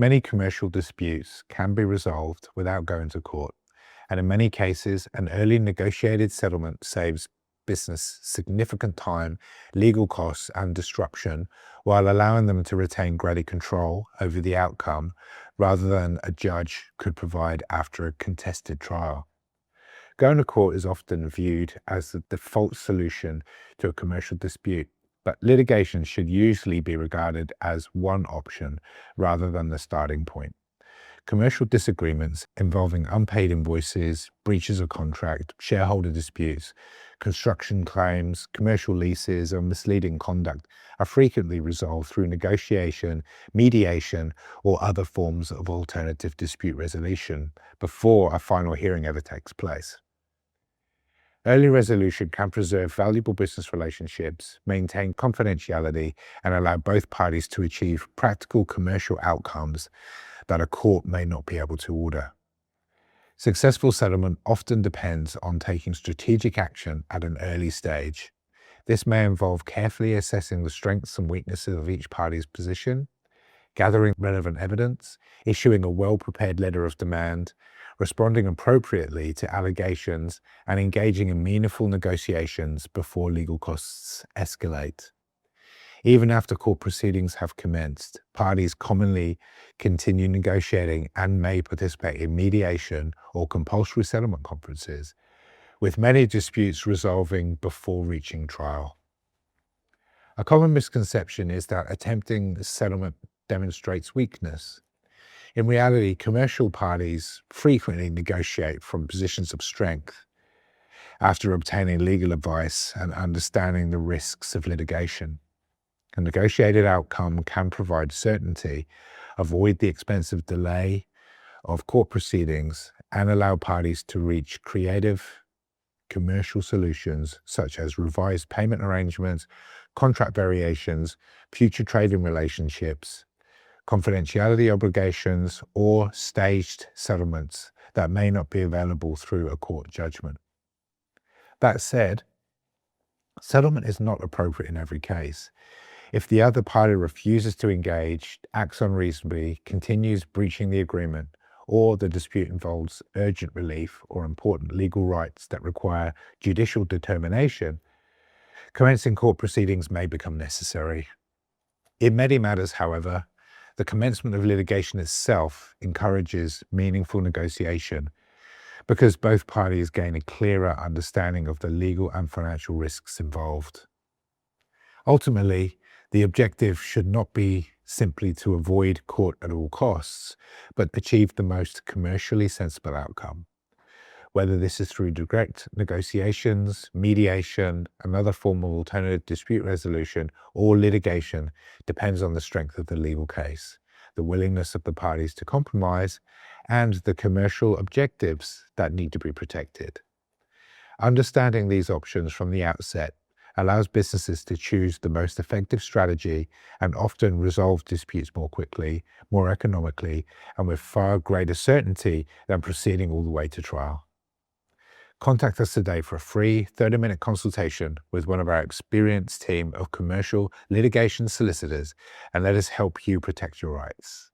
Many commercial disputes can be resolved without going to court, and in many cases, an early negotiated settlement saves business significant time, legal costs, and disruption, while allowing them to retain greater control over the outcome rather than a judge could provide after a contested trial. Going to court is often viewed as the default solution to a commercial dispute, but litigation should usually be regarded as one option rather than the starting point. Commercial disagreements involving unpaid invoices, breaches of contract, shareholder disputes, construction claims, commercial leases, or misleading conduct are frequently resolved through negotiation, mediation, or other forms of alternative dispute resolution before a final hearing ever takes place. Early resolution can preserve valuable business relationships, maintain confidentiality, and allow both parties to achieve practical commercial outcomes that a court may not be able to order. Successful settlement often depends on taking strategic action at an early stage. This may involve carefully assessing the strengths and weaknesses of each party's position, gathering relevant evidence, issuing a well-prepared letter of demand, responding appropriately to allegations, and engaging in meaningful negotiations before legal costs escalate. Even after court proceedings have commenced, parties commonly continue negotiating and may participate in mediation or compulsory settlement conferences, with many disputes resolving before reaching trial. A common misconception is that attempting settlement demonstrates weakness. In reality, commercial parties frequently negotiate from positions of strength after obtaining legal advice and understanding the risks of litigation. A negotiated outcome can provide certainty, avoid the expensive delay of court proceedings, and allow parties to reach creative commercial solutions such as revised payment arrangements, contract variations, future trading relationships, confidentiality obligations, or staged settlements that may not be available through a court judgment. That said, settlement is not appropriate in every case. If the other party refuses to engage, acts unreasonably, continues breaching the agreement, or the dispute involves urgent relief or important legal rights that require judicial determination, commencing court proceedings may become necessary. In many matters, however, the commencement of litigation itself encourages meaningful negotiation because both parties gain a clearer understanding of the legal and financial risks involved. Ultimately, the objective should not be simply to avoid court at all costs, but achieve the most commercially sensible outcome. Whether this is through direct negotiations, mediation, another form of alternative dispute resolution, or litigation depends on the strength of the legal case, the willingness of the parties to compromise, and the commercial objectives that need to be protected. Understanding these options from the outset allows businesses to choose the most effective strategy and often resolve disputes more quickly, more economically, and with far greater certainty than proceeding all the way to trial. Contact us today for a free 30-minute consultation with one of our experienced team of commercial litigation solicitors, and let us help you protect your rights.